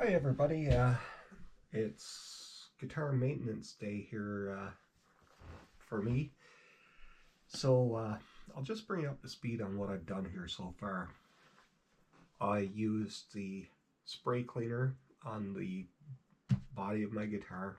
Hi everybody, it's guitar maintenance day here for me. So I'll just bring you up to speed on what I've done here so far. I used the spray cleaner on the body of my guitar.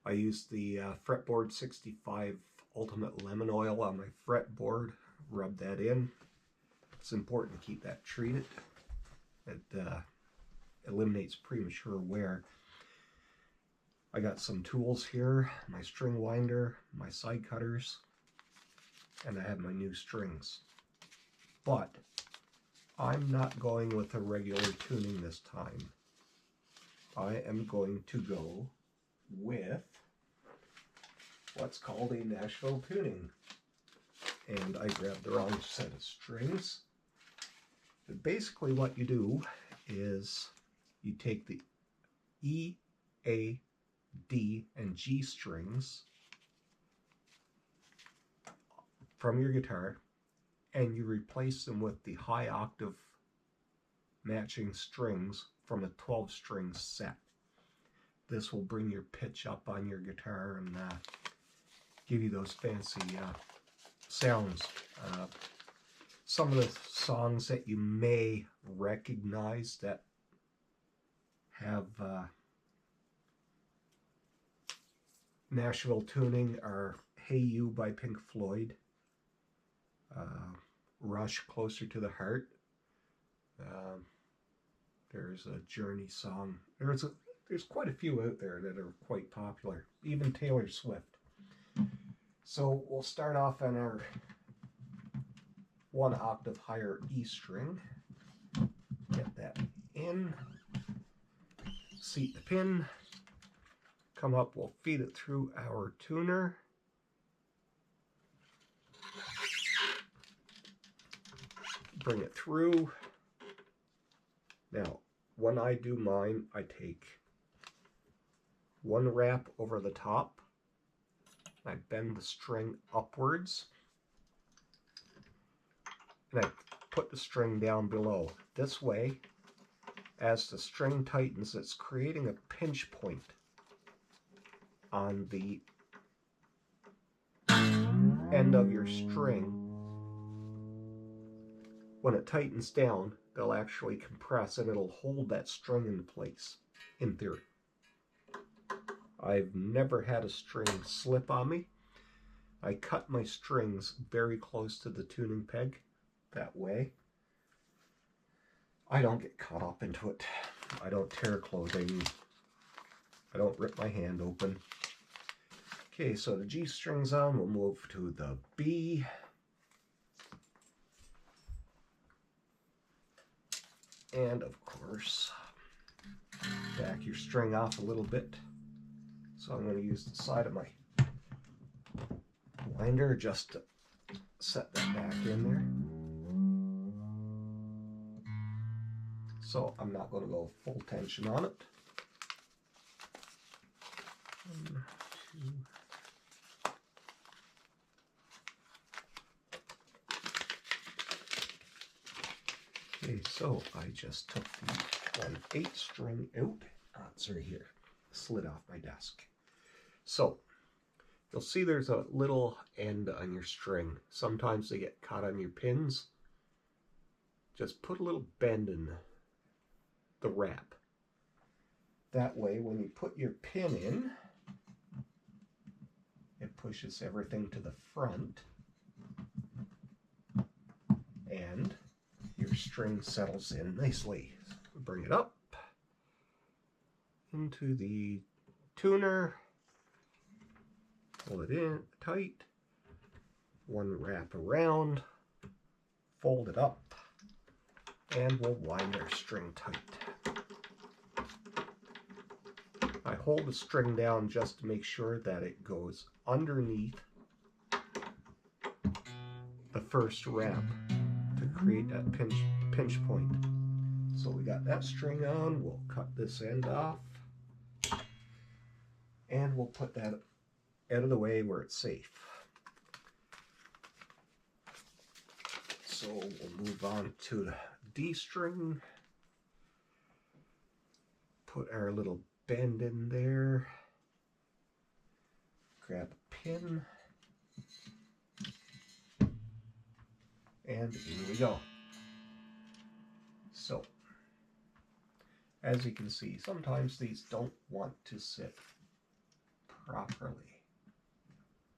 I used the Fretboard 65 Ultimate Lemon Oil on my fretboard, rubbed that in. It's important to keep that treated. It eliminates premature wear. I got some tools here, my string winder, my side cutters, and I have my new strings. But I'm not going with a regular tuning this time. I am going to go with what's called a Nashville tuning. And I grabbed the wrong set of strings. But basically what you do is you take the E, A, D, and G strings from your guitar and you replace them with the high octave matching strings from a 12-string set. This will bring your pitch up on your guitar and give you those fancy sounds. Some of the songs that you may recognize that have Nashville tuning are Hey You by Pink Floyd, Rush, Closer to the Heart. There's a Journey song. There's quite a few out there that are quite popular, even Taylor Swift. So we'll start off on our 1 octave higher E string. Get that in. Seat the pin, come up, we'll feed it through our tuner. Bring it through. Now, when I do mine, I take 1 wrap over the top. I bend the string upwards. And I put the string down below. This way, as the string tightens, it's creating a pinch point on the end of your string. When it tightens down, they'll actually compress and it'll hold that string in place, in theory. I've never had a string slip on me. I cut my strings very close to the tuning peg. That way I don't get caught up into it. I don't tear clothing. I don't rip my hand open. Okay, so the G string's on. We'll move to the B. And of course, back your string off a little bit. So I'm going to use the side of my winder just to set that back in there. So I'm not going to go full tension on it. 1, 2. Okay, so I just took the 1/8 string out. It's right here. Slid off my desk. So you'll see there's a little end on your string. Sometimes they get caught on your pins. Just put a little bend in the wrap. That way, when you put your pin in, it pushes everything to the front and your string settles in nicely. So bring it up into the tuner, pull it in tight, 1 wrap around, fold it up, and we'll wind our string tight. I hold the string down just to make sure that it goes underneath the first wrap to create that pinch point. So we got that string on. We'll cut this end off and we'll put that out of the way where it's safe. So we'll move on to the D string. put our little bend in there. Grab a pin. And here we go. So, as you can see, sometimes these don't want to sit properly.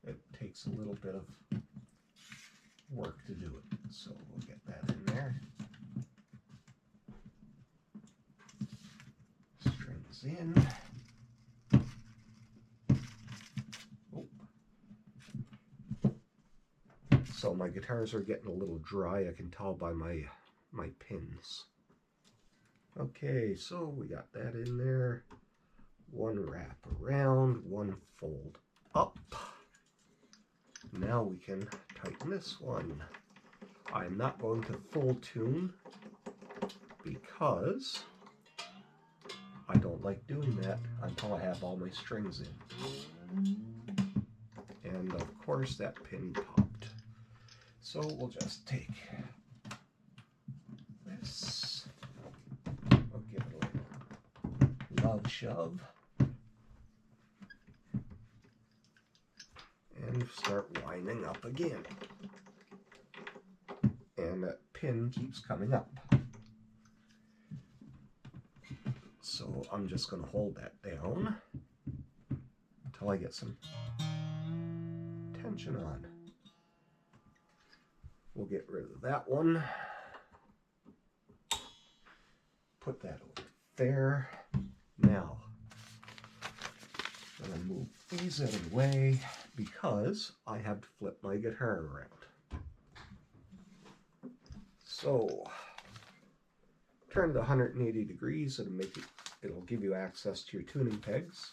It takes a little bit of work to do it. So we'll get that in there. Strings in. Oh. So my guitars are getting a little dry, I can tell by my pins. Okay, so we got that in there. One wrap around, one fold up. Now we can tighten this one. I'm not going to full tune because I don't like doing that until I have all my strings in. And of course that pin popped. So we'll just take this. We'll give it a little love shove. And start winding up again. And that pin keeps coming up. So I'm just going to hold that down until I get some tension on. We'll get rid of that one. Put that over there. Now, I'm going to move these out of the way because I have to flip my guitar around. So, turn it 180 degrees and it'll give you access to your tuning pegs.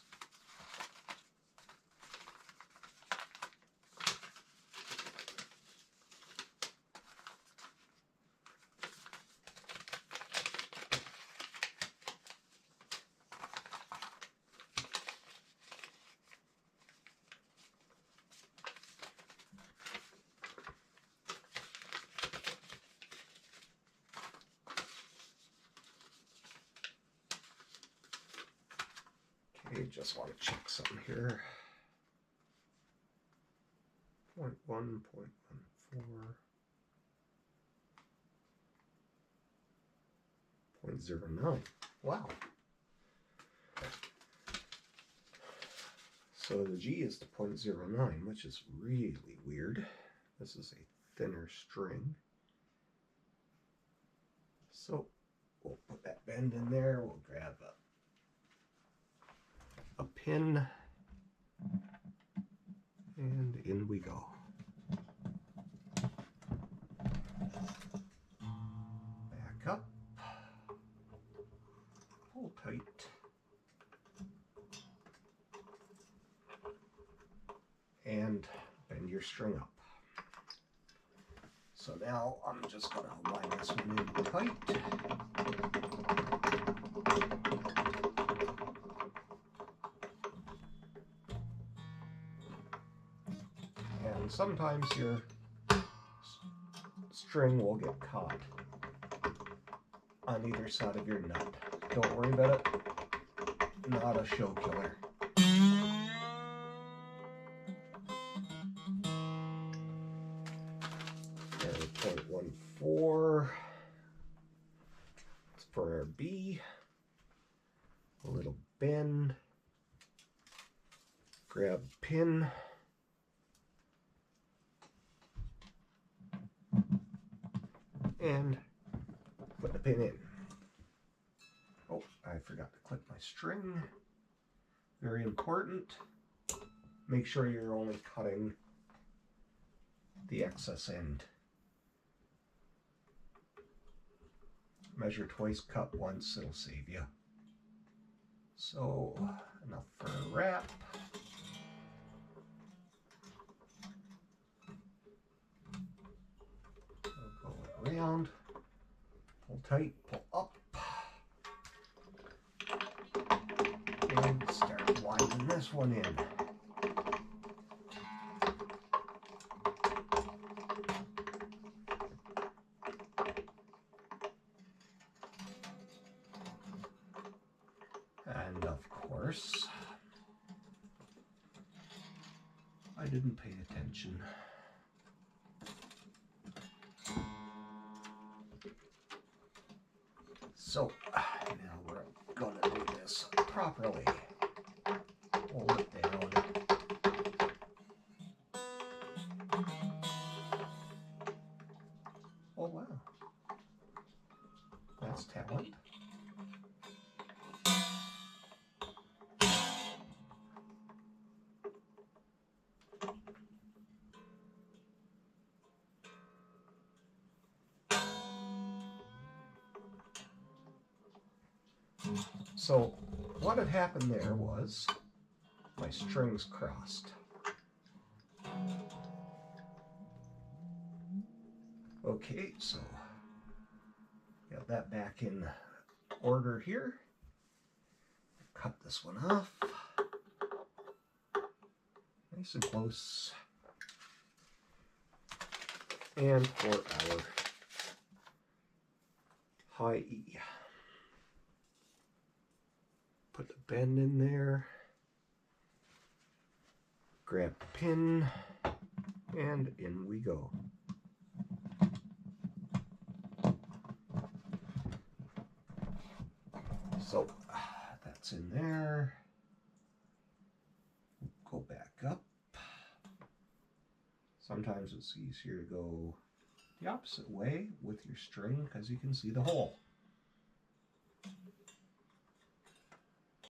Okay, just want to check something here. 0.1, 0.14, 0.09. Wow. So the G is the 0.09, which is really weird. This is a thinner string. So we'll put that bend in there. We'll grab a pin, and in we go. Back up, pull tight, and bend your string up. So now I'm just going to line this one in tight. And sometimes your string will get caught on either side of your nut. Don't worry about it. Not a show killer. And 0.14. It's for our B. A little bend. Grab pin. And put the pin in. Oh, I forgot to clip my string. Very important. Make sure you're only cutting the excess end. Measure twice, cut once, it'll save you. So, enough for a wrap. Around, pull tight, pull up, and start winding this one in. And of course, I didn't pay attention. So now we're going to do this properly. Hold it down. Oh wow, that's talent. So what had happened there was my strings crossed. Okay, so got that back in order here. Cut this one off. Nice and close. And for our high E. Put the bend in there. Grab the pin. And in we go. So that's in there. Go back up. Sometimes it's easier to go the opposite way with your string because you can see the hole.